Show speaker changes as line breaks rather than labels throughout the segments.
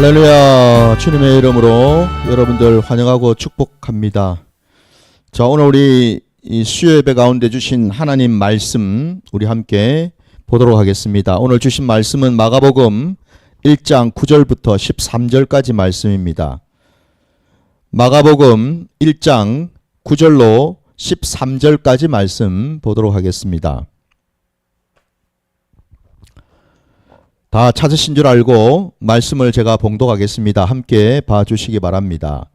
할렐루야. 주님의 이름으로 여러분들 환영하고 축복합니다. 자, 오늘 우리 이 수요 예배 가운데 주신 하나님 말씀 우리 함께 보도록 하겠습니다. 오늘 주신 말씀은 마가복음 1장 9절부터 13절까지 말씀입니다. 마가복음 1장 9절로 13절까지 말씀 보도록 하겠습니다. 다 찾으신 줄 알고 말씀을 제가 봉독하겠습니다. 함께 봐주시기 바랍니다.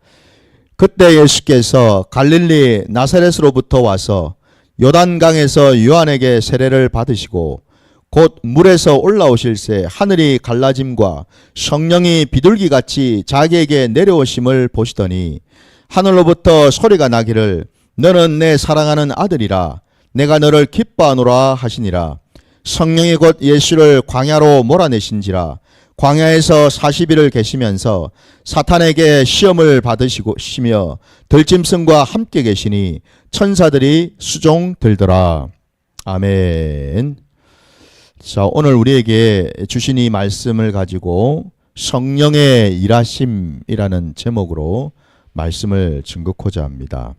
그때 예수께서 갈릴리 나사렛으로부터 와서 요단강에서 요한에게 세례를 받으시고 곧 물에서 올라오실새 하늘이 갈라짐과 성령이 비둘기같이 자기에게 내려오심을 보시더니 하늘로부터 소리가 나기를 너는 내 사랑하는 아들이라 내가 너를 기뻐하노라 하시니라. 성령이 곧 예수를 광야로 몰아내신지라. 광야에서 40일을 계시면서 사탄에게 시험을 받으시며 들짐승과 함께 계시니 천사들이 수종들더라. 아멘. 자, 오늘 우리에게 주신 이 말씀을 가지고 성령의 일하심이라는 제목으로 말씀을 증거하고자 합니다.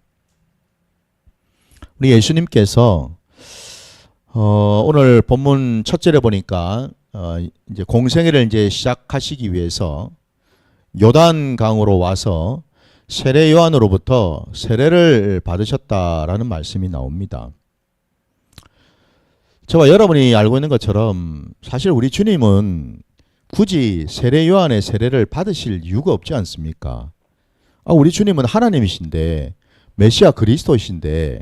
우리 예수님께서 오늘 본문 첫 절에 보니까 이제 공생애를 이제 시작하시기 위해서 요단강으로 와서 세례 요한으로부터 세례를 받으셨다라는 말씀이 나옵니다. 저와 여러분이 알고 있는 것처럼 사실 우리 주님은 굳이 세례 요한의 세례를 받으실 이유가 없지 않습니까? 우리 주님은 하나님이신데 메시아 그리스도이신데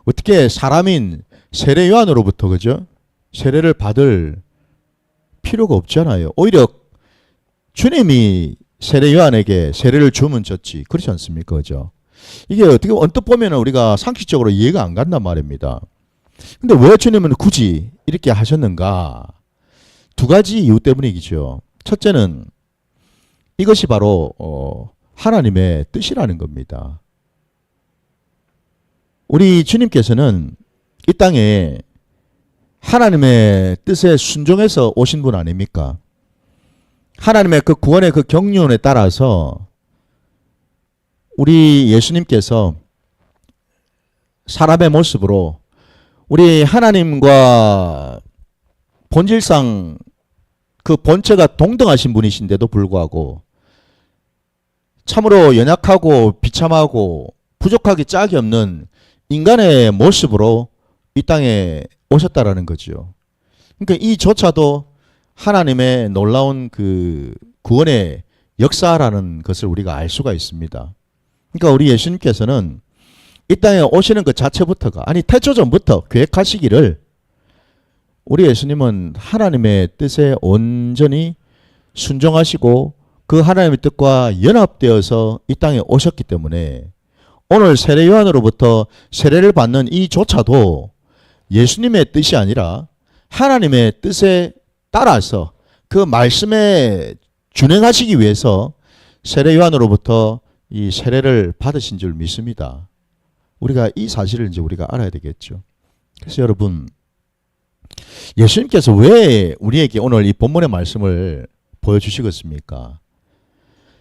어떻게 사람인 세례 요한으로부터 그죠? 세례를 받을 필요가 없잖아요. 오히려 주님이 세례 요한에게 세례를 주면 졌지. 그렇지 않습니까? 그죠? 이게 어떻게 언뜻 보면 우리가 상식적으로 이해가 안 간단 말입니다. 근데 왜 주님은 굳이 이렇게 하셨는가? 두 가지 이유 때문이죠. 첫째는 이것이 바로 하나님의 뜻이라는 겁니다. 우리 주님께서는 이 땅에 하나님의 뜻에 순종해서 오신 분 아닙니까? 하나님의 그 구원의 그 경륜에 따라서 우리 예수님께서 사람의 모습으로 우리 하나님과 본질상 그 본체가 동등하신 분이신데도 불구하고 참으로 연약하고 비참하고 부족하기 짝이 없는 인간의 모습으로 이 땅에 오셨다라는 거죠. 그러니까 이조차도 하나님의 놀라운 그 구원의 역사라는 것을 우리가 알 수가 있습니다. 그러니까 우리 예수님께서는 이 땅에 오시는 것 자체부터가 태초전부터 계획하시기를 우리 예수님은 하나님의 뜻에 온전히 순종하시고 그 하나님의 뜻과 연합되어서 이 땅에 오셨기 때문에 오늘 세례 요한으로부터 세례를 받는 이조차도 예수님의 뜻이 아니라 하나님의 뜻에 따라서 그 말씀에 준행하시기 위해서 세례 요한으로부터 이 세례를 받으신 줄 믿습니다. 우리가 이 사실을 이제 우리가 알아야 되겠죠. 그래서 여러분, 예수님께서 왜 우리에게 오늘 이 본문의 말씀을 보여주시겠습니까?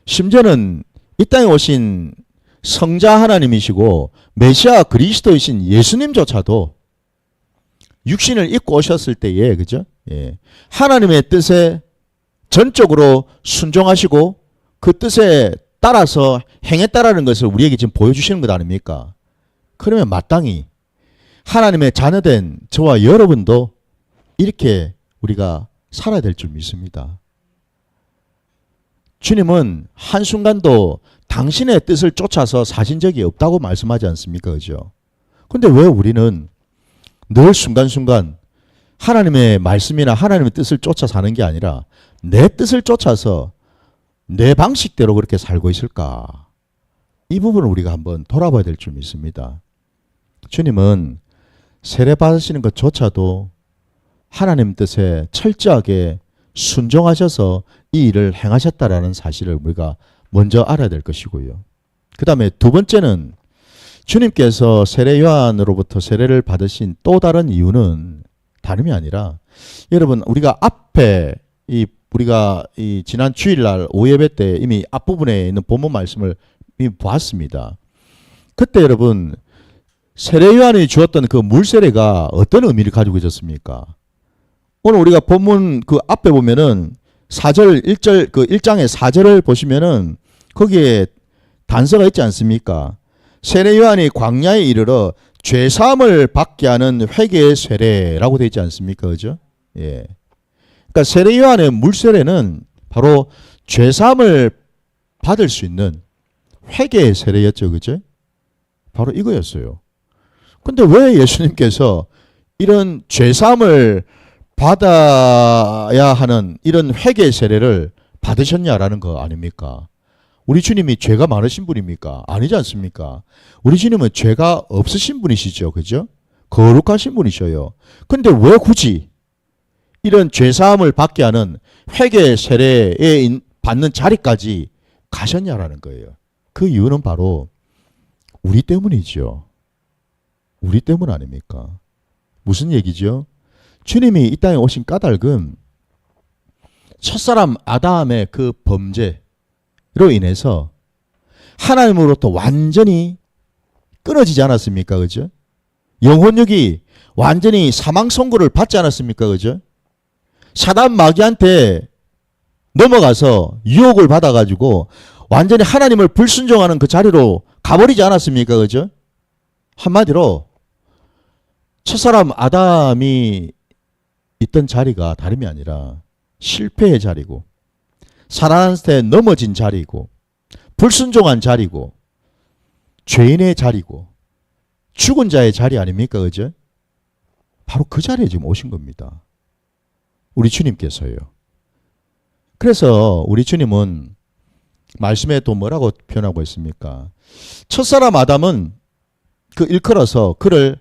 심지어는 이 땅에 오신 성자 하나님이시고 메시아 그리스도이신 예수님조차도 육신을 입고 오셨을 때에 그죠? 예. 하나님의 뜻에 전적으로 순종하시고 그 뜻에 따라서 행했다라는 것을 우리에게 지금 보여주시는 것 아닙니까? 그러면 마땅히 하나님의 자녀된 저와 여러분도 이렇게 우리가 살아야 될 줄 믿습니다. 주님은 한순간도 당신의 뜻을 쫓아서 사신 적이 없다고 말씀하지 않습니까? 그죠? 근데 왜 우리는 늘 순간순간 하나님의 말씀이나 하나님의 뜻을 쫓아 사는 게 아니라 내 뜻을 쫓아서 내 방식대로 그렇게 살고 있을까? 이 부분을 우리가 한번 돌아봐야 될 줄 믿습니다. 주님은 세례 받으시는 것조차도 하나님 뜻에 철저하게 순종하셔서 이 일을 행하셨다라는 사실을 우리가 먼저 알아야 될 것이고요. 그 다음에 두 번째는 주님께서 세례 요한으로부터 세례를 받으신 또 다른 이유는 다름이 아니라 여러분 우리가 앞에 이 우리가 이 지난 주일날 오예배 때 이미 앞부분에 있는 본문 말씀을 이미 보았습니다. 그때 여러분 세례 요한이 주었던 그 물세례가 어떤 의미를 가지고 있었습니까? 오늘 우리가 본문 그 앞에 보면은 4절 1절 그 1장의 4절을 보시면은 거기에 단서가 있지 않습니까? 세례 요한이 광야에 이르러 죄 사함을 받게 하는 회개의 세례라고 되어 있지 않습니까? 그죠? 예. 그러니까 세례 요한의 물세례는 바로 죄 사함을 받을 수 있는 회개의 세례였죠. 그죠? 바로 이거였어요. 근데 왜 예수님께서 이런 죄 사함을 받아야 하는 이런 회개의 세례를 받으셨냐라는 거 아닙니까? 우리 주님이 죄가 많으신 분입니까? 아니지 않습니까? 우리 주님은 죄가 없으신 분이시죠. 그죠? 거룩하신 분이셔요. 근데 왜 굳이 이런 죄 사함을 받게 하는 회개 세례에 받는 자리까지 가셨냐라는 거예요. 그 이유는 바로 우리 때문이죠. 우리 때문 아닙니까? 무슨 얘기죠? 주님이 이 땅에 오신 까닭은 첫사람 아담의 그 범죄로 인해서 하나님으로부터 완전히 끊어지지 않았습니까? 그죠? 영혼육이 완전히 사망 선고를 받지 않았습니까? 그죠? 사단 마귀한테 넘어가서 유혹을 받아가지고 완전히 하나님을 불순종하는 그 자리로 가버리지 않았습니까? 그죠? 한마디로 첫사람 아담이 있던 자리가 다름이 아니라 실패의 자리고 사단한테 넘어진 자리고 불순종한 자리고 죄인의 자리고 죽은 자의 자리 아닙니까? 그죠? 바로 그 자리에 지금 오신 겁니다. 우리 주님께서요. 그래서 우리 주님은 말씀에 또 뭐라고 표현하고 있습니까? 첫사람 아담은 그 일컬어서 그를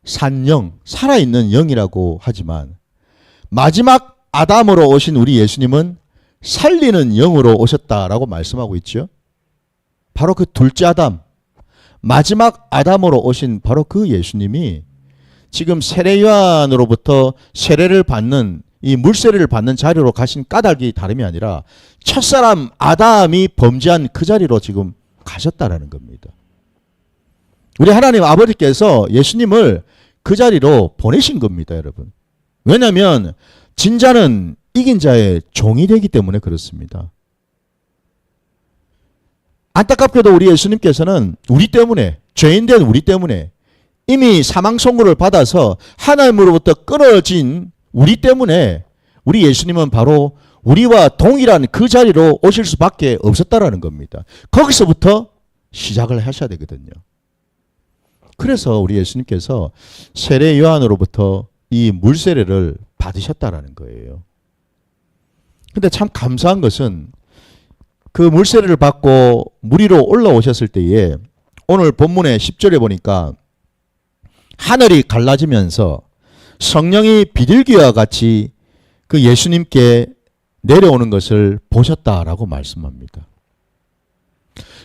산영, 살아있는 영이라고 하지만 마지막 아담으로 오신 우리 예수님은 살리는 영으로 오셨다라고 말씀하고 있죠. 바로 그 둘째 아담, 마지막 아담으로 오신 바로 그 예수님이 지금 세례 요한으로부터 세례를 받는 이 물세례를 받는 자리로 가신 까닭이 다름이 아니라 첫사람 아담이 범죄한 그 자리로 지금 가셨다라는 겁니다. 우리 하나님 아버지께서 예수님을 그 자리로 보내신 겁니다, 여러분. 왜냐하면 진자는 이긴 자의 종이 되기 때문에 그렇습니다. 안타깝게도 우리 예수님께서는 우리 때문에, 죄인된 우리 때문에 이미 사망 선고를 받아서 하나님으로부터 끊어진 우리 때문에 우리 예수님은 바로 우리와 동일한 그 자리로 오실 수밖에 없었다라는 겁니다. 거기서부터 시작을 하셔야 되거든요. 그래서 우리 예수님께서 세례 요한으로부터 이 물세례를 받으셨다라는 거예요. 근데 참 감사한 것은 그 물세례를 받고 물 위로 올라오셨을 때에 오늘 본문의 10절에 보니까 하늘이 갈라지면서 성령이 비둘기와 같이 그 예수님께 내려오는 것을 보셨다라고 말씀합니다.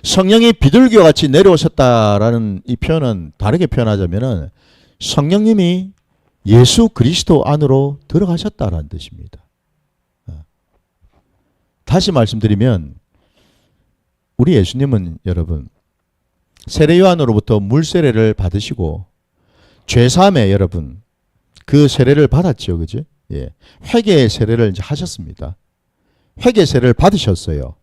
성령이 비둘기와 같이 내려오셨다라는 이 표현은 다르게 표현하자면은 성령님이 예수 그리스도 안으로 들어가셨다라는 뜻입니다. 다시 말씀드리면 우리 예수님은 여러분 세례 요한으로부터 물세례를 받으시고 죄사함에 여러분 그 세례를 받았죠. 그죠? 예. 회개의 세례를 이제 하셨습니다. 회개 세례를 받으셨어요.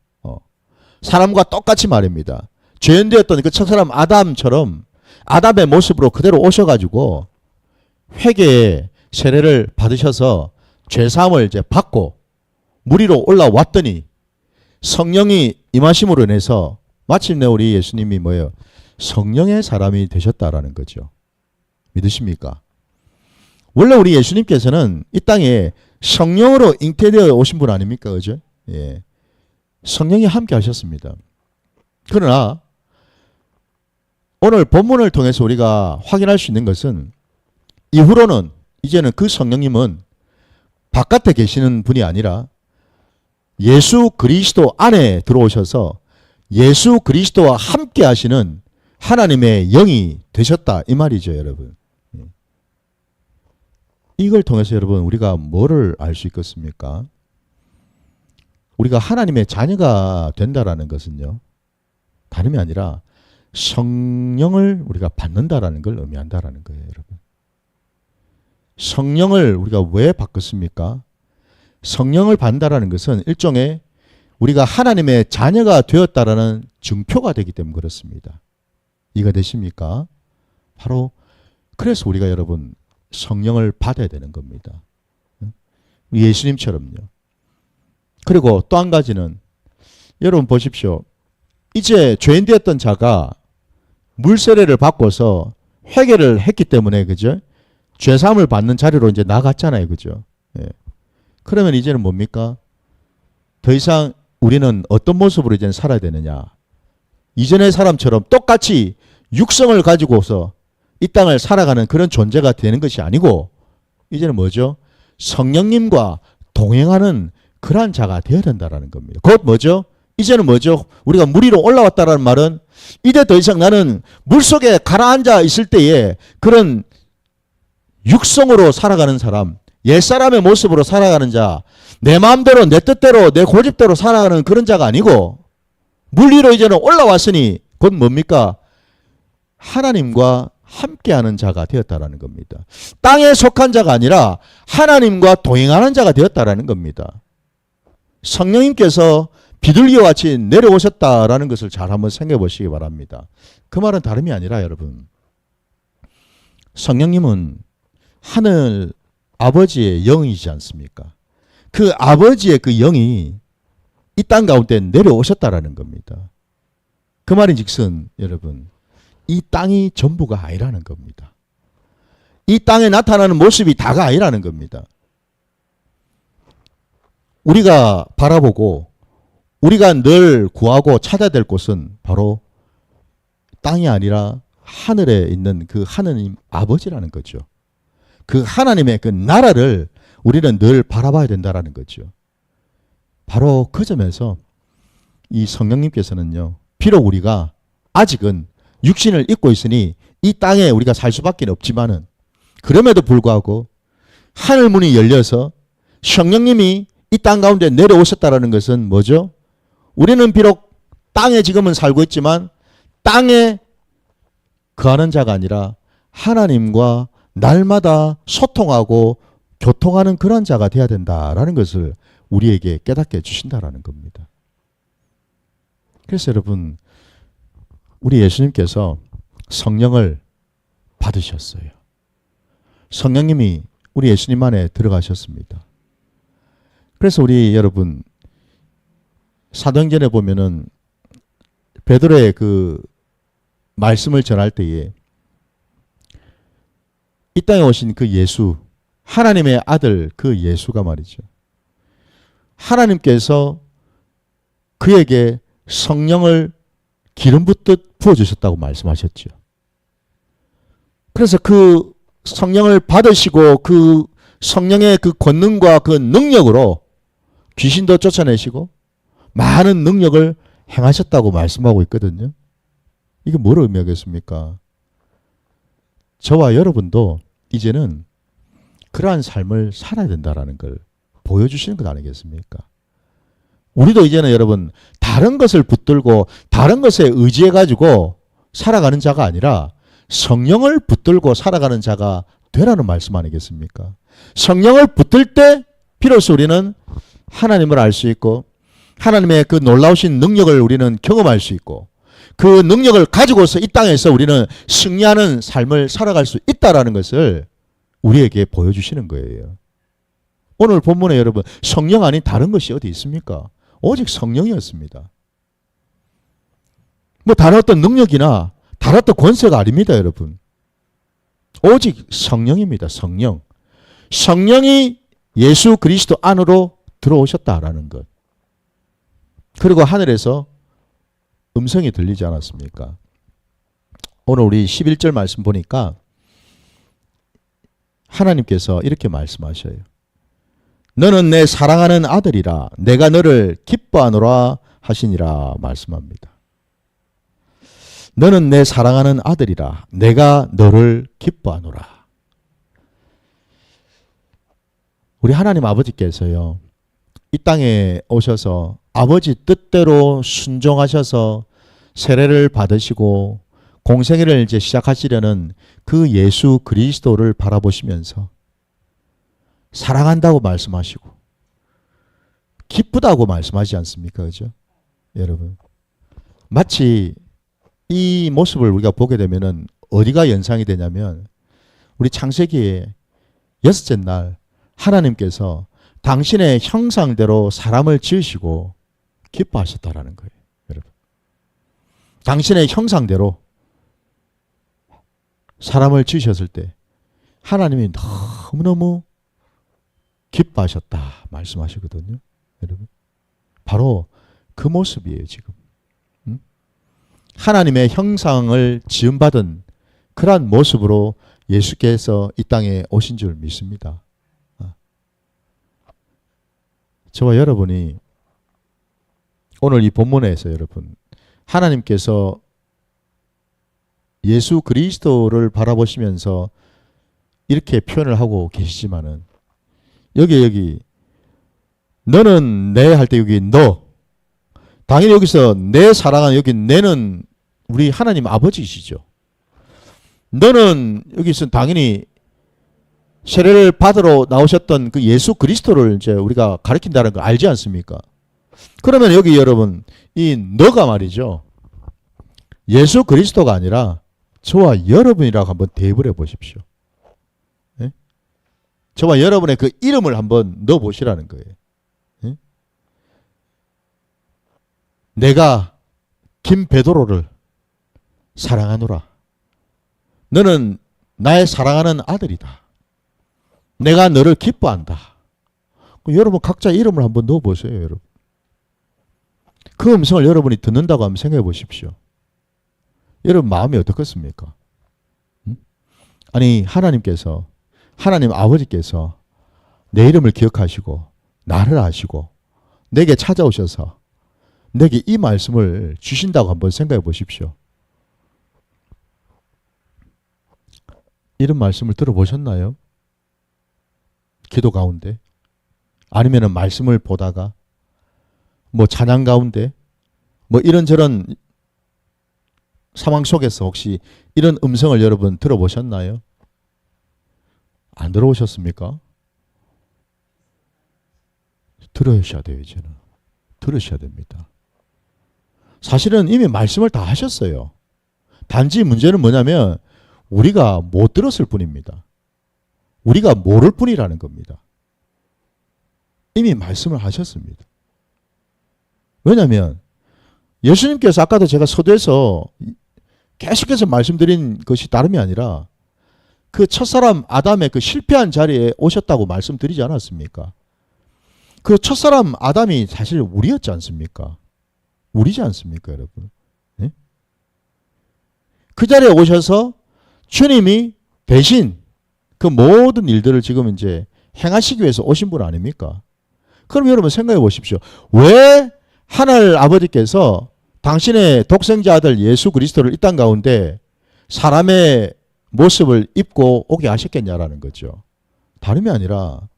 사람과 똑같이 말입니다. 죄인되었던 그 첫사람 아담처럼 아담의 모습으로 그대로 오셔가지고 회개의 세례를 받으셔서 죄사함을 이제 받고 물 위로 올라왔더니 성령이 임하심으로 인해서 마침내 우리 예수님이 뭐예요? 성령의 사람이 되셨다라는 거죠. 믿으십니까? 원래 우리 예수님께서는 이 땅에 성령으로 잉태되어 오신 분 아닙니까? 그죠? 예. 성령이 함께 하셨습니다. 그러나 오늘 본문을 통해서 우리가 확인할 수 있는 것은 이후로는 이제는 그 성령님은 바깥에 계시는 분이 아니라 예수 그리스도 안에 들어오셔서 예수 그리스도와 함께 하시는 하나님의 영이 되셨다 이 말이죠, 여러분. 이걸 통해서 여러분 우리가 뭐를 알 수 있겠습니까? 우리가 하나님의 자녀가 된다라는 것은요, 다름이 아니라 성령을 우리가 받는다라는 걸 의미한다라는 거예요, 여러분. 성령을 우리가 왜 바꿨습니까? 성령을 받는다라는 것은 일종의 우리가 하나님의 자녀가 되었다라는 증표가 되기 때문에 그렇습니다. 이해가 되십니까? 바로 그래서 우리가 여러분 성령을 받아야 되는 겁니다. 예수님처럼요. 그리고 또 한 가지는 여러분 보십시오. 이제 죄인 되었던 자가 물세례를 받고서 회개를 했기 때문에 그죠? 죄사함을 받는 자리로 이제 나갔잖아요. 그죠? 예. 그러면 이제는 뭡니까? 더 이상 우리는 어떤 모습으로 이제는 살아야 되느냐? 이전의 사람처럼 똑같이 육성을 가지고서 이 땅을 살아가는 그런 존재가 되는 것이 아니고 이제는 뭐죠? 성령님과 동행하는 그러한 자가 되어야 된다는 겁니다. 곧 뭐죠? 이제는 뭐죠? 우리가 물 위로 올라왔다는 말은 이제 더 이상 나는 물속에 가라앉아 있을 때에 그런 육성으로 살아가는 사람, 옛사람의 모습으로 살아가는 자, 내 마음대로 내 뜻대로 내 고집대로 살아가는 그런 자가 아니고 물 위로 이제는 올라왔으니 곧 뭡니까? 하나님과 함께하는 자가 되었다라는 겁니다. 땅에 속한 자가 아니라 하나님과 동행하는 자가 되었다라는 겁니다. 성령님께서 비둘기와 같이 내려오셨다라는 것을 잘 한번 생각해 보시기 바랍니다. 그 말은 다름이 아니라 여러분, 성령님은 하늘 아버지의 영이지 않습니까? 그 아버지의 그 영이 이 땅 가운데 내려오셨다라는 겁니다. 그 말인즉슨 여러분, 이 땅이 전부가 아니라는 겁니다. 이 땅에 나타나는 모습이 다가 아니라는 겁니다. 우리가 바라보고 우리가 늘 구하고 찾아야 될 곳은 바로 땅이 아니라 하늘에 있는 그 하느님 아버지라는 거죠. 그 하나님의 그 나라를 우리는 늘 바라봐야 된다라는 거죠. 바로 그 점에서 이 성령님께서는요, 비록 우리가 아직은 육신을 입고 있으니 이 땅에 우리가 살 수밖에 없지만은 그럼에도 불구하고 하늘 문이 열려서 성령님이 이 땅 가운데 내려오셨다라는 것은 뭐죠? 우리는 비록 땅에 지금은 살고 있지만 땅에 거하는 자가 아니라 하나님과 날마다 소통하고 교통하는 그런 자가 되어야 된다라는 것을 우리에게 깨닫게 해주신다라는 겁니다. 그래서 여러분, 우리 예수님께서 성령을 받으셨어요. 성령님이 우리 예수님 안에 들어가셨습니다. 그래서 우리 여러분, 사도행전에 보면은 베드로의 그 말씀을 전할 때에 이 땅에 오신 그 예수, 하나님의 아들 그 예수가 말이죠, 하나님께서 그에게 성령을 기름 붓듯 부어주셨다고 말씀하셨죠. 그래서 그 성령을 받으시고 그 성령의 그 권능과 그 능력으로 귀신도 쫓아내시고 많은 능력을 행하셨다고 말씀하고 있거든요. 이게 뭘 의미하겠습니까? 저와 여러분도 이제는 그러한 삶을 살아야 된다는 걸 보여주시는 것 아니겠습니까? 우리도 이제는 여러분 다른 것을 붙들고 다른 것에 의지해가지고 살아가는 자가 아니라 성령을 붙들고 살아가는 자가 되라는 말씀 아니겠습니까? 성령을 붙들 때 비로소 우리는 하나님을 알 수 있고 하나님의 그 놀라우신 능력을 우리는 경험할 수 있고 그 능력을 가지고서 이 땅에서 우리는 승리하는 삶을 살아갈 수 있다는 것을 우리에게 보여주시는 거예요. 오늘 본문에 여러분 성령 아닌 다른 것이 어디 있습니까? 오직 성령이었습니다. 뭐 다른 어떤 능력이나 다른 어떤 권세가 아닙니다, 여러분. 오직 성령입니다. 성령. 성령이 예수 그리스도 안으로 들어오셨다라는 것. 그리고 하늘에서 음성이 들리지 않았습니까? 오늘 우리 11절 말씀 보니까 하나님께서 이렇게 말씀하셔요. 너는 내 사랑하는 아들이라 내가 너를 기뻐하노라 하시니라 말씀합니다. 너는 내 사랑하는 아들이라 내가 너를 기뻐하노라. 우리 하나님 아버지께서요, 이 땅에 오셔서 아버지 뜻대로 순종하셔서 세례를 받으시고 공생애를 이제 시작하시려는 그 예수 그리스도를 바라보시면서 사랑한다고 말씀하시고 기쁘다고 말씀하지 않습니까? 그죠? 여러분. 마치 이 모습을 우리가 보게 되면은 어디가 연상이 되냐면 우리 창세기의 여섯째 날 하나님께서 당신의 형상대로 사람을 지으시고 기뻐하셨다라는 거예요. 여러분. 당신의 형상대로 사람을 지으셨을 때 하나님이 너무너무 기뻐하셨다 말씀하시거든요. 여러분. 바로 그 모습이에요, 지금. 하나님의 형상을 지음받은 그러한 모습으로 예수께서 이 땅에 오신 줄 믿습니다. 저와 여러분이 오늘 이 본문에서 여러분 하나님께서 예수 그리스도를 바라보시면서 이렇게 표현을 하고 계시지만은 여기 너는 내 할 때 여기 너 당연히 여기서 내 사랑하는 여기 내는 우리 하나님 아버지이시죠. 너는 여기서 당연히 세례를 받으러 나오셨던 그 예수 그리스도를 이제 우리가 가리킨다는 걸 알지 않습니까? 그러면 여기 여러분 이 너가 말이죠. 예수 그리스도가 아니라 저와 여러분이라고 한번 대입을 해 보십시오. 네? 저와 여러분의 그 이름을 한번 넣어 보시라는 거예요. 네? 내가 김베드로를 사랑하노라. 너는 나의 사랑하는 아들이다. 내가 너를 기뻐한다. 여러분 각자 이름을 한번 넣어보세요. 여러분. 그 음성을 여러분이 듣는다고 한번 생각해 보십시오. 여러분 마음이 어떻겠습니까? 아니 하나님께서 하나님 아버지께서 내 이름을 기억하시고 나를 아시고 내게 찾아오셔서 내게 이 말씀을 주신다고 한번 생각해 보십시오. 이런 말씀을 들어보셨나요? 기도 가운데 아니면은 말씀을 보다가 뭐 찬양 가운데 뭐 이런저런 상황 속에서 혹시 이런 음성을 여러분 들어보셨나요? 안 들어오셨습니까? 들으셔야 돼요. 이제는 들으셔야 됩니다. 사실은 이미 말씀을 다 하셨어요. 단지 문제는 뭐냐면 우리가 못 들었을 뿐입니다. 우리가 모를 뿐이라는 겁니다. 이미 말씀을 하셨습니다. 왜냐하면 예수님께서 아까도 제가 서두에서 계속해서 말씀드린 것이 다름이 아니라 그 첫사람 아담의 그 실패한 자리에 오셨다고 말씀드리지 않았습니까? 그 첫사람 아담이 사실 우리였지 않습니까? 우리지 않습니까, 여러분? 네? 그 자리에 오셔서 주님이 대신 그 모든 일들을 지금 이제 행하시기 위해서 오신 분 아닙니까? 그럼 여러분 생각해 보십시오. 왜 하늘 아버지께서 당신의 독생자 아들 예수 그리스도를 이 땅 가운데 사람의 모습을 입고 오게 하셨겠냐라는 거죠. 다름이 아니라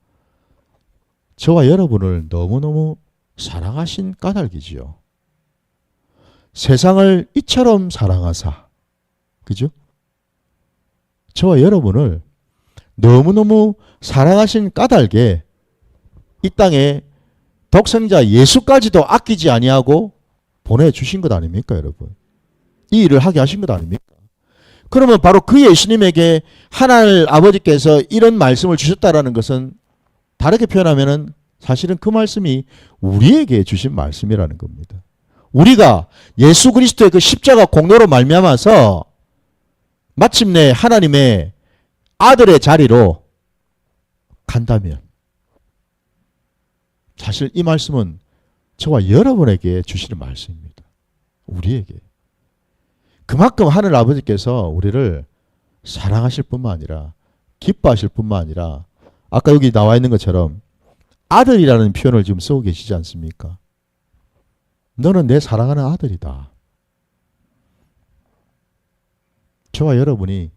저와 여러분을 너무너무 사랑하신 까닭이지요. 세상을 이처럼 사랑하사, 그죠? 저와 여러분을 너무너무 사랑하신 까닭에 이 땅에 독생자 예수까지도 아끼지 아니하고 보내주신 것 아닙니까, 여러분? 이 일을 하게 하신 것 아닙니까? 그러면 바로 그 예수님에게 하나님 아버지께서 이런 말씀을 주셨다라는 것은 다르게 표현하면은 사실은 그 말씀이 우리에게 주신 말씀이라는 겁니다. 우리가 예수 그리스도의 그 십자가 공로로 말미암아서 마침내 하나님의 아들의 자리로 간다면 사실 이 말씀은 저와 여러분에게 주시는 말씀입니다. 우리에게. 그만큼 하늘 아버지께서 우리를 사랑하실 뿐만 아니라 기뻐하실 뿐만 아니라 아까 여기 나와 있는 것처럼 아들이라는 표현을 지금 쓰고 계시지 않습니까? 너는 내 사랑하는 아들이다. 저와 여러분이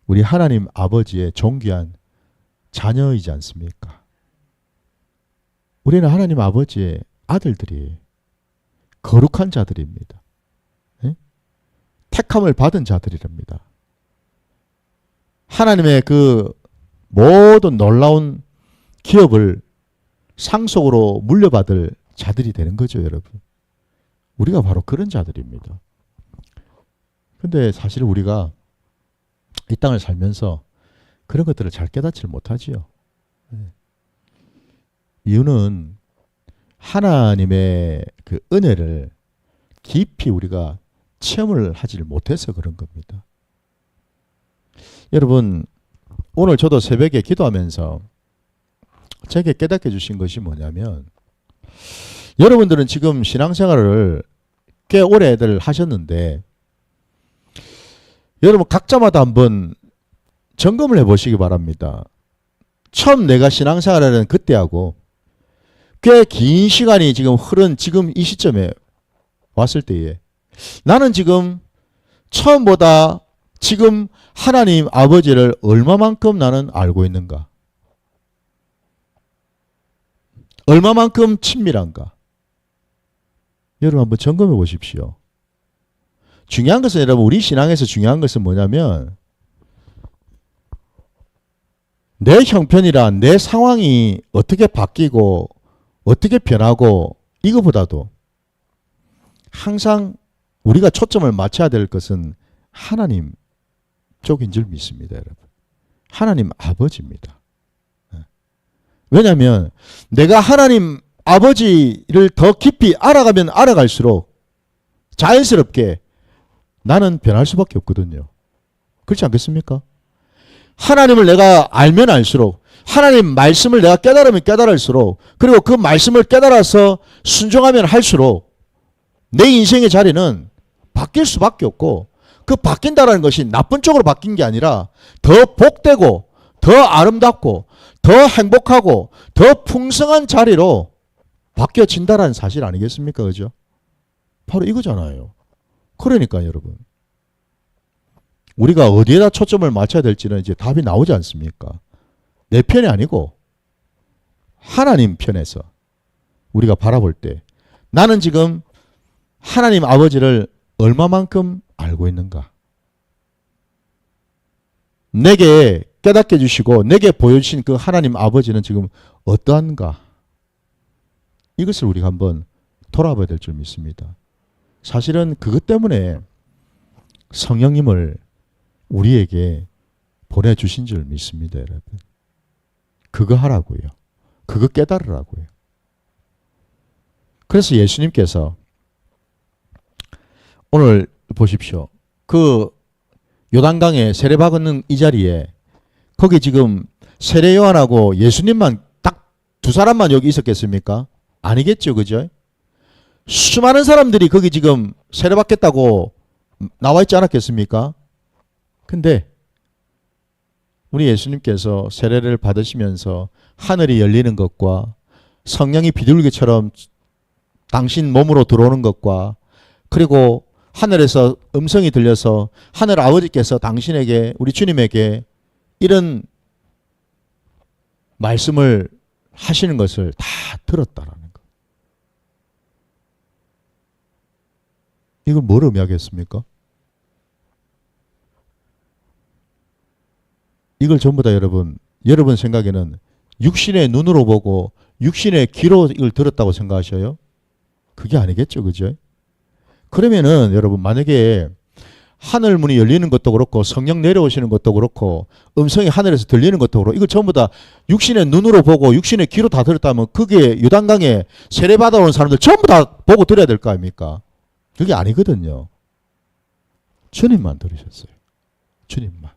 우리 하나님 아버지의 존귀한 자녀이지 않습니까? 우리는 하나님 아버지의 아들들이 거룩한 자들입니다. 예? 택함을 받은 자들이랍니다. 하나님의 그 모든 놀라운 기업을 상속으로 물려받을 자들이 되는 거죠, 여러분. 우리가 바로 그런 자들입니다. 근데 사실 우리가 이 땅을 살면서 그런 것들을 잘 깨닫지를 못하지요. 이유는 하나님의 그 은혜를 깊이 우리가 체험을 하지를 못해서 그런 겁니다. 여러분, 오늘 저도 새벽에 기도하면서 제게 깨닫게 주신 것이 뭐냐면, 여러분들은 지금 신앙생활을 꽤 오래들 하셨는데 여러분 각자마다 한번 점검을 해보시기 바랍니다. 처음 내가 신앙생활하는 그때하고 꽤 긴 시간이 지금 흐른 지금 이 시점에 왔을 때에 나는 지금 처음보다 지금 하나님 아버지를 얼마만큼 나는 알고 있는가? 얼마만큼 친밀한가? 여러분 한번 점검해 보십시오. 중요한 것은 여러분 우리 신앙에서 중요한 것은 뭐냐면 내 형편이라 내 상황이 어떻게 바뀌고 어떻게 변하고 이거보다도 항상 우리가 초점을 맞춰야 될 것은 하나님 쪽인 줄 믿습니다. 여러분. 하나님 아버지입니다. 왜냐하면 내가 하나님 아버지를 더 깊이 알아가면 알아갈수록 자연스럽게 나는 변할 수밖에 없거든요. 그렇지 않겠습니까? 하나님을 내가 알면 알수록 하나님 말씀을 내가 깨달으면 깨달을수록 그리고 그 말씀을 깨달아서 순종하면 할수록 내 인생의 자리는 바뀔 수밖에 없고 그 바뀐다는 것이 나쁜 쪽으로 바뀐 게 아니라 더 복되고 더 아름답고 더 행복하고 더 풍성한 자리로 바뀌어진다는 사실 아니겠습니까? 그죠? 바로 이거잖아요. 그러니까 여러분 우리가 어디에다 초점을 맞춰야 될지는 이제 답이 나오지 않습니까? 내 편이 아니고 하나님 편에서 우리가 바라볼 때 나는 지금 하나님 아버지를 얼마만큼 알고 있는가? 내게 깨닫게 해주시고 내게 보여주신 그 하나님 아버지는 지금 어떠한가? 이것을 우리가 한번 돌아봐야 될 줄 믿습니다. 사실은 그것 때문에 성령님을 우리에게 보내주신 줄 믿습니다. 여러분. 그거 하라고요. 그거 깨달으라고요. 그래서 예수님께서 오늘 보십시오. 그 요단강에 세례받는 이 자리에 거기 지금 세례 요한하고 예수님만 딱 두 사람만 여기 있었겠습니까? 아니겠죠. 그죠? 수많은 사람들이 거기 지금 세례받겠다고 나와 있지 않았겠습니까? 근데 우리 예수님께서 세례를 받으시면서 하늘이 열리는 것과 성령이 비둘기처럼 당신 몸으로 들어오는 것과 그리고 하늘에서 음성이 들려서 하늘 아버지께서 당신에게 우리 주님에게 이런 말씀을 하시는 것을 다 들었다라는 것. 이걸 뭘 의미하겠습니까? 이걸 전부 다 여러분 생각에는 육신의 눈으로 보고 육신의 귀로 이걸 들었다고 생각하셔요? 그게 아니겠죠. 그죠? 그러면은 여러분 만약에 하늘 문이 열리는 것도 그렇고 성령 내려오시는 것도 그렇고 음성이 하늘에서 들리는 것도 그렇고 이거 전부 다 육신의 눈으로 보고 육신의 귀로 다 들었다면 그게 요단강에 세례받아 온 사람들 전부 다 보고 들어야 될 거 아닙니까? 그게 아니거든요. 주님만 들으셨어요. 주님만.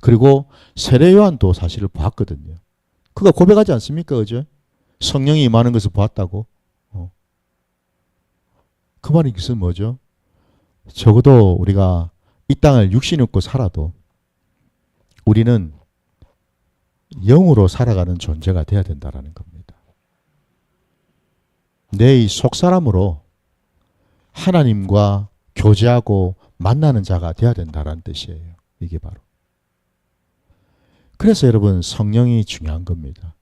그리고 세례 요한도 사실을 봤거든요. 그가 고백하지 않습니까? 그죠? 성령이 임하는 것을 보았다고. 그 말이 무슨 뭐죠? 적어도 우리가 이 땅을 육신 입고 살아도 우리는 영으로 살아가는 존재가 돼야 된다는 겁니다. 내 이 속사람으로 하나님과 교제하고 만나는 자가 돼야 된다는 뜻이에요. 이게 바로. 그래서 여러분 성령이 중요한 겁니다.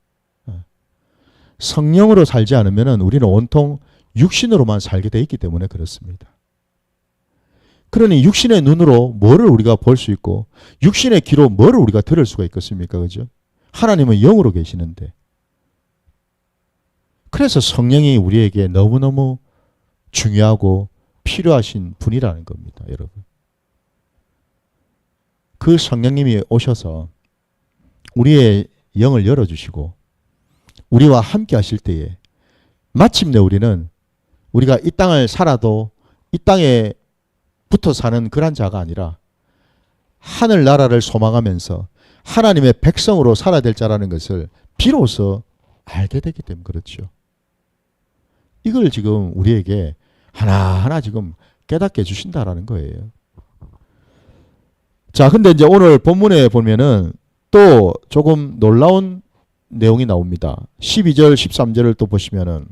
성령으로 살지 않으면 우리는 온통 육신으로만 살게 돼 있기 때문에 그렇습니다. 그러니 육신의 눈으로 뭐를 우리가 볼 수 있고 육신의 귀로 뭐를 우리가 들을 수가 있겠습니까? 그죠? 하나님은 영으로 계시는데. 그래서 성령이 우리에게 너무너무 중요하고 필요하신 분이라는 겁니다, 여러분. 그 성령님이 오셔서 우리의 영을 열어주시고 우리와 함께 하실 때에 마침내 우리는 우리가 이 땅을 살아도 이 땅에 붙어 사는 그런 자가 아니라 하늘나라를 소망하면서 하나님의 백성으로 살아야 될 자라는 것을 비로소 알게 되기 때문에 그렇죠. 이걸 지금 우리에게 하나하나 지금 깨닫게 해주신다라는 거예요. 자, 근데 이제 오늘 본문에 보면은 또 조금 놀라운 내용이 나옵니다. 12절, 13절을 또 보시면은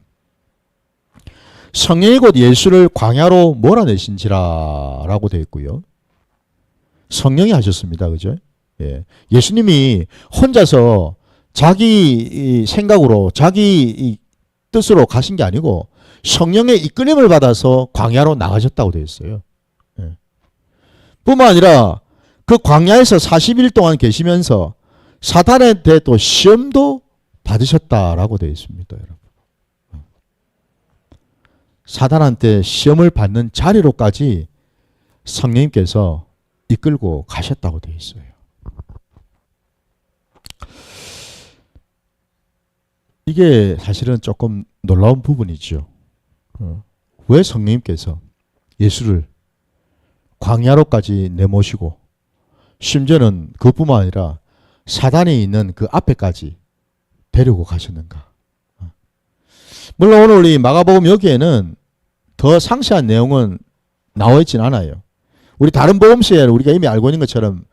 성령이 곧 예수를 광야로 몰아내신지라 라고 되어 있고요. 성령이 하셨습니다. 그죠? 예. 예수님이 혼자서 자기 생각으로 자기 뜻으로 가신 게 아니고 성령의 이끌림을 받아서 광야로 나가셨다고 되어 있어요. 예. 뿐만 아니라 그 광야에서 40일 동안 계시면서 사단한테 또 시험도 받으셨다라고 되어 있습니다. 여러분. 사단한테 시험을 받는 자리로까지 성령님께서 이끌고 가셨다고 되어 있어요. 이게 사실은 조금 놀라운 부분이죠. 왜 성령님께서 예수를 광야로까지 내모시고 심지어는 그뿐만 아니라 사단이 있는 그 앞에까지 데리고 가셨는가? 물론 오늘 우리 마가복음 여기에는 더 상세한 내용은 나와 있진 않아요. 우리 다른 복음서에 우리가 이미 알고 있는 것처럼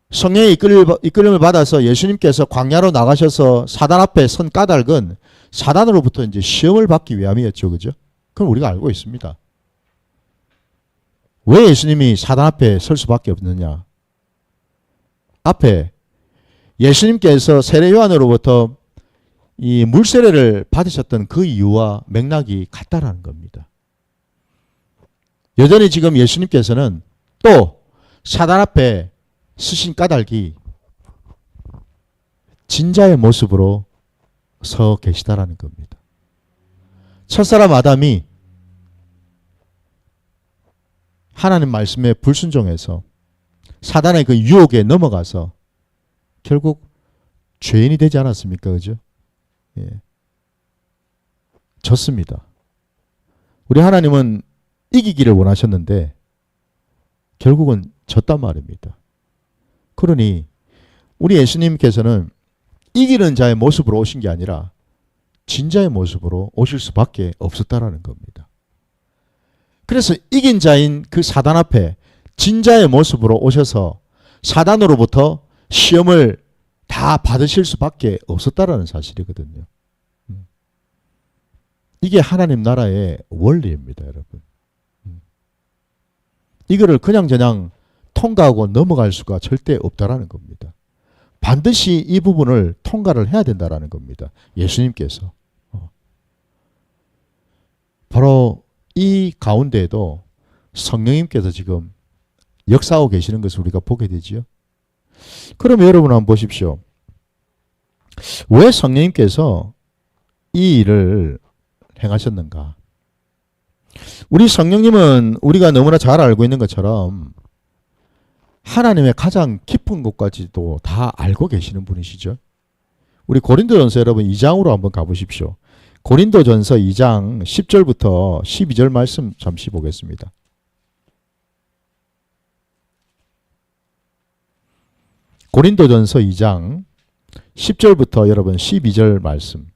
성령의 이끌림을 받아서 예수님께서 광야로 나가셔서 사단 앞에 선 까닭은 사단으로부터 이제 시험을 받기 위함이었죠. 그죠? 그럼 우리가 알고 있습니다. 왜 예수님이 사단 앞에 설 수밖에 없느냐? 앞에 예수님께서 세례 요한으로부터 이 물세례를 받으셨던 그 이유와 맥락이 같다라는 겁니다. 여전히 지금 예수님께서는 또 사단 앞에 서신 까닭이 진자의 모습으로 서 계시다라는 겁니다. 첫사람 아담이 하나님 말씀에 불순종해서 사단의 그 유혹에 넘어가서 결국 죄인이 되지 않았습니까? 그죠? 예. 졌습니다. 우리 하나님은 이기기를 원하셨는데 결국은 졌단 말입니다. 그러니 우리 예수님께서는 이기는 자의 모습으로 오신 게 아니라 진자의 모습으로 오실 수밖에 없었다라는 겁니다. 그래서 이긴 자인 그 사단 앞에 진자의 모습으로 오셔서 사단으로부터 시험을 다 받으실 수밖에 없었다라는 사실이거든요. 이게 하나님 나라의 원리입니다, 여러분. 이거를 그냥 통과하고 넘어갈 수가 절대 없다라는 겁니다. 반드시 이 부분을 통과를 해야 된다라는 겁니다. 예수님께서. 바로 이 가운데에도 성령님께서 지금 역사하고 계시는 것을 우리가 보게 되지요. 그럼 여러분 한번 보십시오. 왜 성령님께서 이 일을 행하셨는가? 우리 성령님은 우리가 너무나 잘 알고 있는 것처럼 하나님의 가장 깊은 곳까지도 다 알고 계시는 분이시죠. 우리 고린도전서 여러분 2장으로 한번 가보십시오. 고린도전서 2장 10절부터 12절 말씀 잠시 보겠습니다. 고린도전서 2장 10절부터 여러분 12절 말씀.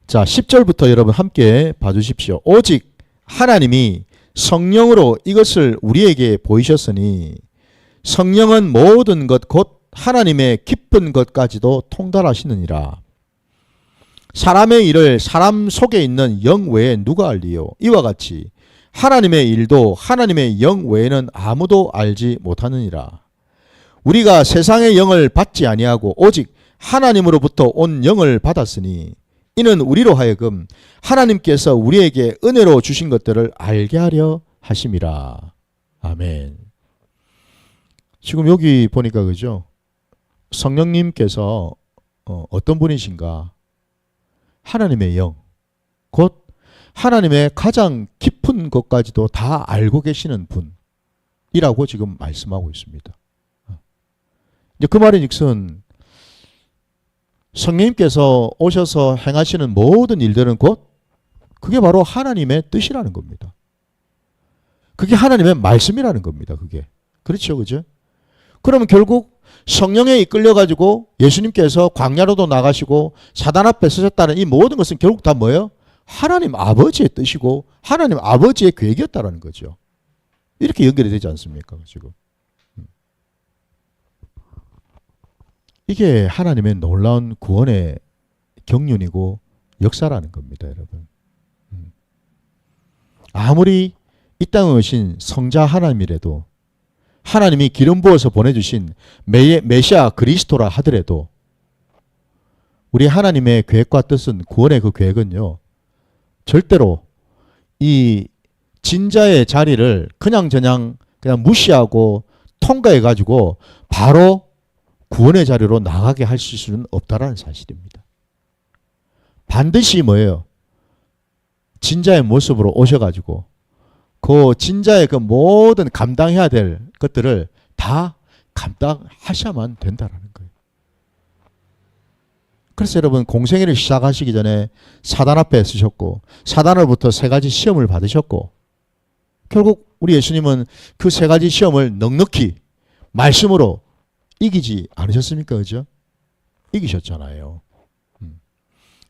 자, 10절부터 여러분 함께 봐주십시오. 오직 하나님이 성령으로 이것을 우리에게 보이셨으니 성령은 모든 것 곧 하나님의 깊은 것까지도 통달하시느니라. 사람의 일을 사람 속에 있는 영 외에 누가 알리요? 이와 같이 하나님의 일도 하나님의 영 외에는 아무도 알지 못하느니라. 우리가 세상의 영을 받지 아니하고 오직 하나님으로부터 온 영을 받았으니 이는 우리로 하여금 하나님께서 우리에게 은혜로 주신 것들을 알게 하려 하심이라. 아멘. 지금 여기 보니까 그죠? 성령님께서 어떤 분이신가? 하나님의 영, 곧 하나님의 가장 깊은 것까지도 다 알고 계시는 분이라고 지금 말씀하고 있습니다. 이제 그 말인즉슨 성령님께서 오셔서 행하시는 모든 일들은 곧 그게 바로 하나님의 뜻이라는 겁니다. 그게 하나님의 말씀이라는 겁니다. 그게. 그렇죠. 그죠? 그러면 결국 성령에 이끌려가지고 예수님께서 광야로도 나가시고 사단 앞에 서셨다는 이 모든 것은 결국 다 뭐예요? 하나님 아버지의 뜻이고 하나님 아버지의 계획이었다는 거죠. 이렇게 연결이 되지 않습니까? 지금. 이게 하나님의 놀라운 구원의 경륜이고 역사라는 겁니다, 여러분. 아무리 이 땅에 오신 성자 하나님이라도 하나님이 기름 부어서 보내주신 메시아 그리스도라 하더라도 우리 하나님의 계획과 뜻은 구원의 그 계획은요. 절대로 이 진자의 자리를 그냥 무시하고 통과해가지고 바로 구원의 자리로 나가게 할 수는 없다라는 사실입니다. 반드시 뭐예요? 진자의 모습으로 오셔가지고 그 진자의 그 모든 감당해야 될 것들을 다 감당하셔야만 된다라는 거예요. 그래서 여러분 공생애를 시작하시기 전에 사단 앞에 서셨고 사단으로부터 세 가지 시험을 받으셨고 결국 우리 예수님은 그 세 가지 시험을 넉넉히 말씀으로 이기지 않으셨습니까? 그죠? 이기셨잖아요.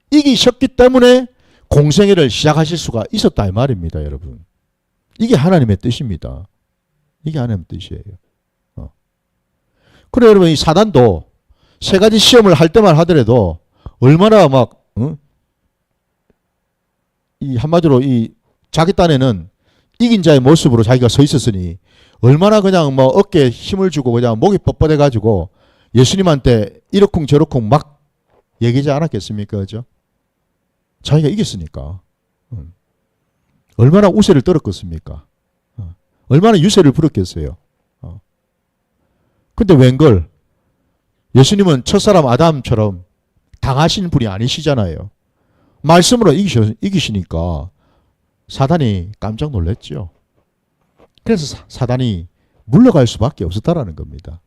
이기셨기 때문에 공생애를 시작하실 수가 있었다 이 말입니다, 여러분. 이게 하나님의 뜻입니다. 이게 하나님의 뜻이에요. 그래 여러분 이 사단도 세 가지 시험을 할 때만 하더라도 얼마나 막 이 한마디로 이 자기 딴에는 이긴 자의 모습으로 자기가 서 있었으니 얼마나 그냥 뭐 어깨에 힘을 주고 그냥 목이 뻣뻣해 가지고 예수님한테 이러쿵저러쿵 막 얘기하지 않았겠습니까? 그죠? 자기가 이겼으니까. 얼마나 우세를 떨었겠습니까? 얼마나 유세를 부렸겠어요? 근데 웬걸 예수님은 첫사람 아담처럼 당하신 분이 아니시잖아요. 말씀으로 이기시니까 사단이 깜짝 놀랐죠. 그래서 사단이 물러갈 수밖에 없었다라는 겁니다.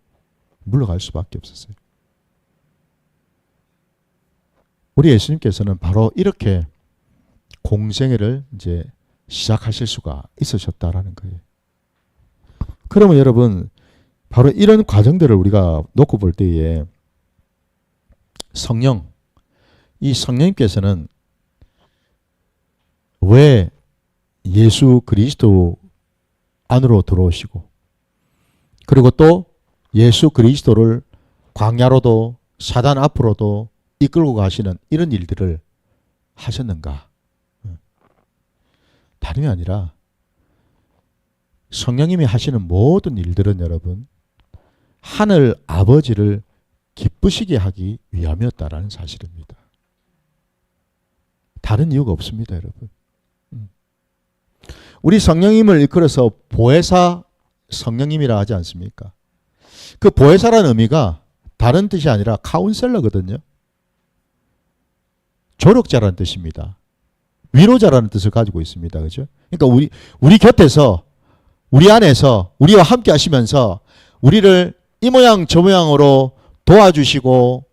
물러갈 수밖에 없었어요. 우리 예수님께서는 바로 이렇게 공생애를 이제 시작하실 수가 있으셨다라는 거예요. 그러면 여러분 바로 이런 과정들을 우리가 놓고 볼 때에 이 성령님께서는 왜 예수 그리스도 안으로 들어오시고 그리고 또 예수 그리스도를 광야로도 사단 앞으로도 이끌고 가시는 이런 일들을 하셨는가? 다름이 아니라 성령님이 하시는 모든 일들은 여러분 하늘 아버지를 기쁘시게 하기 위함이었다라는 사실입니다. 다른 이유가 없습니다, 여러분. 우리 성령님을 이끌어서 보혜사 성령님이라 하지 않습니까? 그 보혜사라는 의미가 다른 뜻이 아니라 카운셀러거든요. 조력자라는 뜻입니다. 위로자라는 뜻을 가지고 있습니다. 그죠? 그러니까 우리 곁에서 우리 안에서 우리와 함께 하시면서 우리를 이 모양 저 모양으로 도와주시고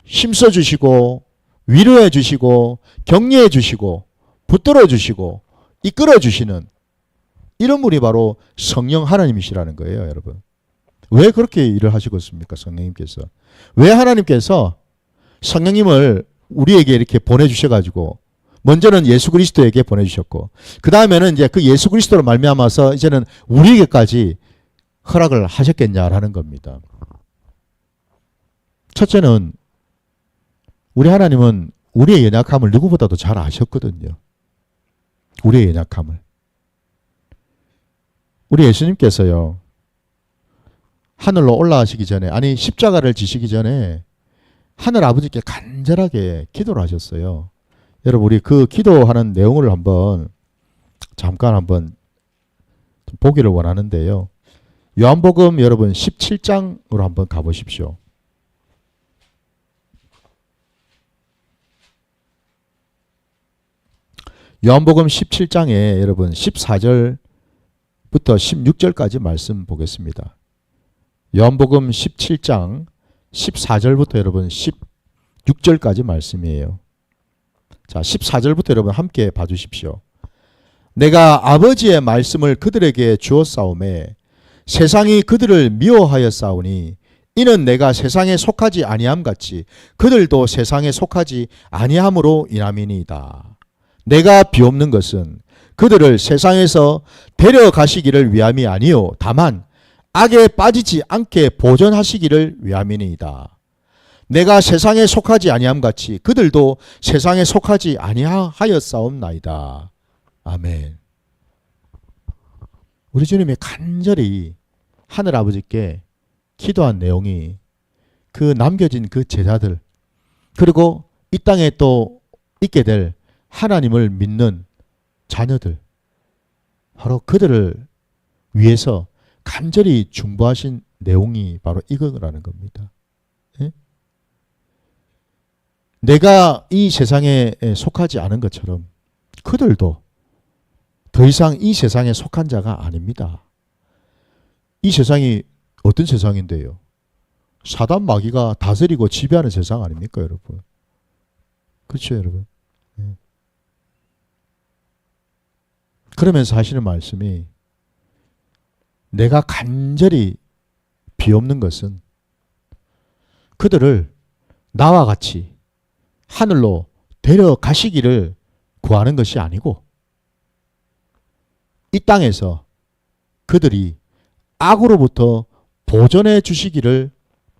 힘써주시고 위로해주시고 격려해주시고 붙들어주시고 이끌어주시는 이런 분이 바로 성령 하나님이시라는 거예요, 여러분. 왜 그렇게 일을 하시겠습니까, 성령님께서? 왜 하나님께서 성령님을 우리에게 이렇게 보내주셔가지고 먼저는 예수 그리스도에게 보내주셨고 그 다음에는 이제 그 예수 그리스도로 말미암아서 이제는 우리에게까지 허락을 하셨겠냐라는 겁니다. 첫째는 우리 하나님은 우리의 연약함을 누구보다도 잘 아셨거든요. 우리의 연약함을. 우리 예수님께서요. 하늘로 올라가시기 전에, 아니 십자가를 지시기 전에 하늘 아버지께 간절하게 기도를 하셨어요. 여러분 우리 그 기도하는 내용을 잠깐 한번 보기를 원하는데요. 요한복음 여러분 17장으로 한번 가보십시오. 요한복음 17장에 여러분 14절부터 16절까지 말씀 보겠습니다. 요한복음 17장 14절부터 여러분 16절까지 말씀이에요. 자, 14절부터 여러분 함께 봐주십시오. 내가 아버지의 말씀을 그들에게 주었사오매 세상이 그들을 미워하였사오니 이는 내가 세상에 속하지 아니함 같이 그들도 세상에 속하지 아니함으로 인함이니이다. 내가 비옵는 것은 그들을 세상에서 데려가시기를 위함이 아니요 다만 악에 빠지지 않게 보존하시기를 위함이니이다. 내가 세상에 속하지 아니함 같이 그들도 세상에 속하지 아니하였사옵나이다. 아멘. 우리 주님이 간절히 하늘 아버지께 기도한 내용이 그 남겨진 그 제자들, 그리고 이 땅에 또 있게 될 하나님을 믿는 자녀들, 바로 그들을 위해서 간절히 중보하신 내용이 바로 이거라는 겁니다. 예? 내가 이 세상에 속하지 않은 것처럼 그들도 더 이상 이 세상에 속한 자가 아닙니다. 이 세상이 어떤 세상인데요? 사단 마귀가 다스리고 지배하는 세상 아닙니까, 여러분? 그렇죠, 여러분? 네. 그러면서 하시는 말씀이 내가 간절히 비옵는 것은 그들을 나와 같이 하늘로 데려가시기를 구하는 것이 아니고 이 땅에서 그들이 악으로부터 보존해 주시기를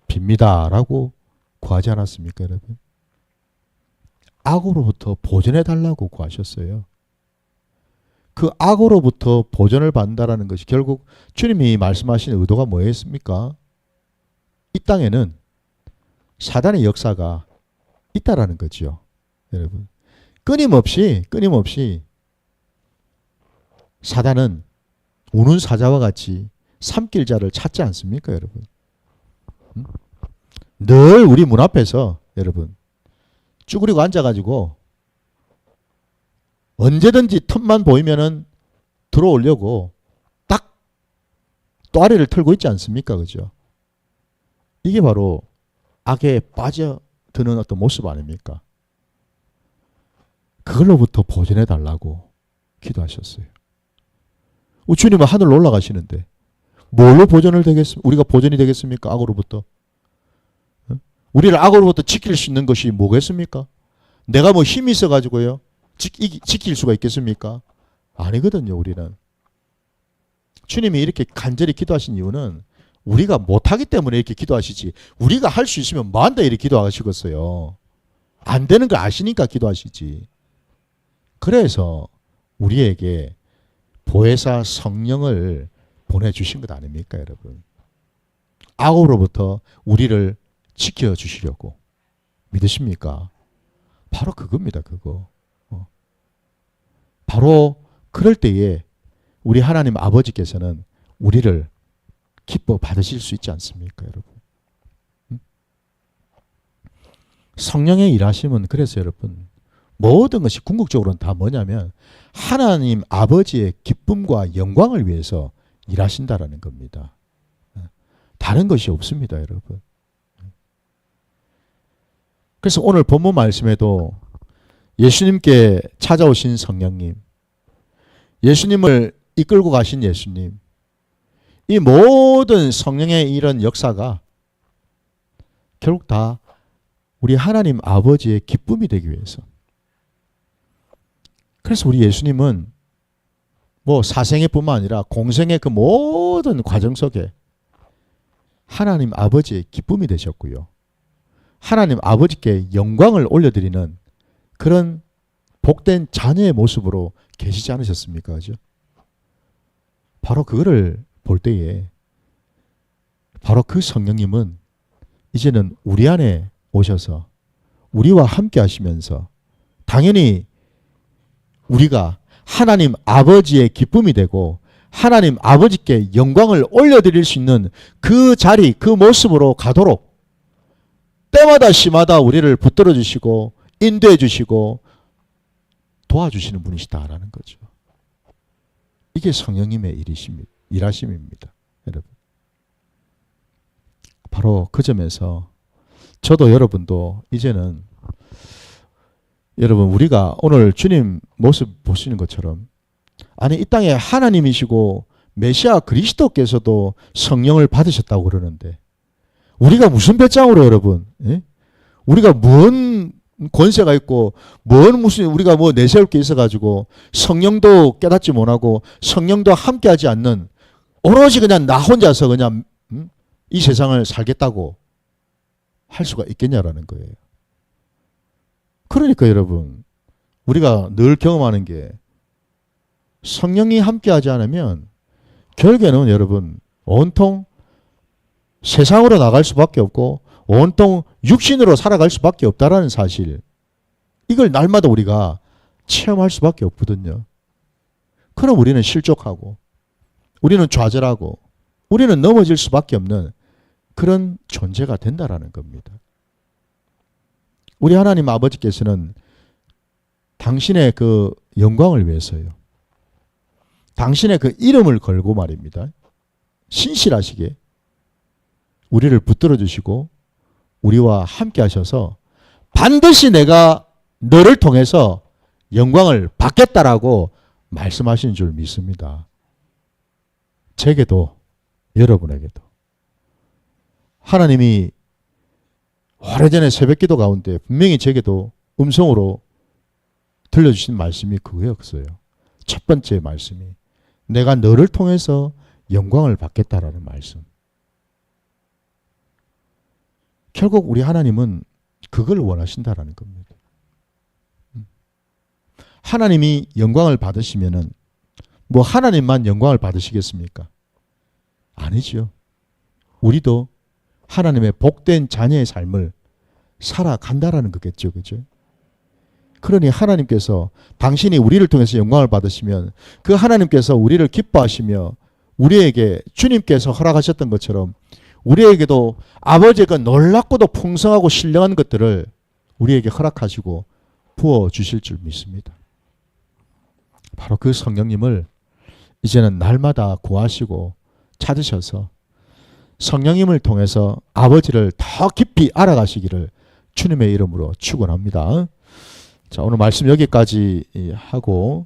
빕니다. 라고 구하지 않았습니까, 여러분? 악으로부터 보존해 달라고 구하셨어요. 그 악으로부터 보존을 받는다라는 것이 결국 주님이 말씀하신 의도가 뭐였습니까? 이 땅에는 사단의 역사가 있다라는 거죠. 여러분. 끊임없이 사단은 우는 사자와 같이 삼킬 자를 찾지 않습니까, 여러분? 늘 우리 문 앞에서 여러분 쭈그리고 앉아가지고 언제든지 틈만 보이면은 들어오려고 딱 또아리를 털고 있지 않습니까, 그죠? 이게 바로 악에 빠져드는 어떤 모습 아닙니까? 그걸로부터 보존해 달라고 기도하셨어요. 주님은 하늘로 올라가시는데 뭘로 보존을 되겠습니까? 우리가 보존이 되겠습니까? 악으로부터. 우리를 악으로부터 지킬 수 있는 것이 뭐겠습니까? 내가 뭐 힘이 있어가지고요 지킬 수가 있겠습니까? 아니거든요. 우리는. 주님이 이렇게 간절히 기도하신 이유는 우리가 못하기 때문에 이렇게 기도하시지, 우리가 할 수 있으면 뭐한다 이렇게 기도하시겠어요. 안 되는 걸 아시니까 기도하시지. 그래서 우리에게 보혜사 성령을 보내주신 것 아닙니까, 여러분? 악으로부터 우리를 지켜주시려고. 믿으십니까? 바로 그겁니다, 그거. 바로 그럴 때에 우리 하나님 아버지께서는 우리를 기뻐 받으실 수 있지 않습니까, 여러분? 성령의 일하심은 그래서 여러분 모든 것이 궁극적으로는 다 뭐냐면 하나님 아버지의 기쁨과 영광을 위해서 일하신다라는 겁니다. 다른 것이 없습니다, 여러분. 그래서 오늘 본문 말씀에도 예수님께 찾아오신 성령님, 예수님을 이끌고 가신 예수님, 이 모든 성령의 이런 역사가 결국 다 우리 하나님 아버지의 기쁨이 되기 위해서. 그래서 우리 예수님은 뭐 사생애 뿐만 아니라 공생의 그 모든 과정 속에 하나님 아버지의 기쁨이 되셨고요. 하나님 아버지께 영광을 올려드리는 그런 복된 자녀의 모습으로 계시지 않으셨습니까? 그죠? 바로 그거를 볼 때에 바로 그 성령님은 이제는 우리 안에 오셔서 우리와 함께 하시면서 당연히 우리가 하나님 아버지의 기쁨이 되고 하나님 아버지께 영광을 올려드릴 수 있는 그 자리, 그 모습으로 가도록 때마다 시마다 우리를 붙들어 주시고 인도해 주시고 도와주시는 분이시다라는 거죠. 이게 성령님의 일하심입니다. 여러분. 바로 그 점에서 저도 여러분도 이제는 여러분 우리가 오늘 주님 모습 보시는 것처럼 아니 이 땅에 하나님이시고 메시아 그리스도께서도 성령을 받으셨다고 그러는데 우리가 무슨 배짱으로 여러분 우리가 뭔 권세가 있고 무슨 우리가 뭐 내세울 게 있어가지고 성령도 깨닫지 못하고 성령도 함께하지 않는 오로지 그냥 나 혼자서 그냥 이 세상을 살겠다고 할 수가 있겠냐라는 거예요. 그러니까 여러분 우리가 늘 경험하는 게 성령이 함께하지 않으면 결국에는 여러분 온통 세상으로 나갈 수밖에 없고 온통 육신으로 살아갈 수밖에 없다라는 사실, 이걸 날마다 우리가 체험할 수밖에 없거든요. 그럼 우리는 실족하고 우리는 좌절하고 우리는 넘어질 수밖에 없는 그런 존재가 된다라는 겁니다. 우리 하나님 아버지께서는 당신의 그 영광을 위해서요, 당신의 그 이름을 걸고 말입니다, 신실하시게 우리를 붙들어 주시고 우리와 함께 하셔서 반드시 내가 너를 통해서 영광을 받겠다라고 말씀하시는 줄 믿습니다. 제게도 여러분에게도 하나님이 오래전에 새벽기도 가운데 분명히 제게도 음성으로 들려주신 말씀이 그거였어요. 첫 번째 말씀이 내가 너를 통해서 영광을 받겠다라는 말씀. 결국 우리 하나님은 그걸 원하신다라는 겁니다. 하나님이 영광을 받으시면은 뭐 하나님만 영광을 받으시겠습니까? 아니죠. 우리도 하나님의 복된 자녀의 삶을 살아간다라는 거겠죠. 그죠? 그러니 하나님께서 당신이 우리를 통해서 영광을 받으시면 그 하나님께서 우리를 기뻐하시며 우리에게 주님께서 허락하셨던 것처럼 우리에게도 아버지의 그 놀랍고도 풍성하고 신령한 것들을 우리에게 허락하시고 부어주실 줄 믿습니다. 바로 그 성령님을 이제는 날마다 구하시고 찾으셔서 성령님을 통해서 아버지를 더 깊이 알아가시기를 주님의 이름으로 축원합니다. 자, 오늘 말씀 여기까지 하고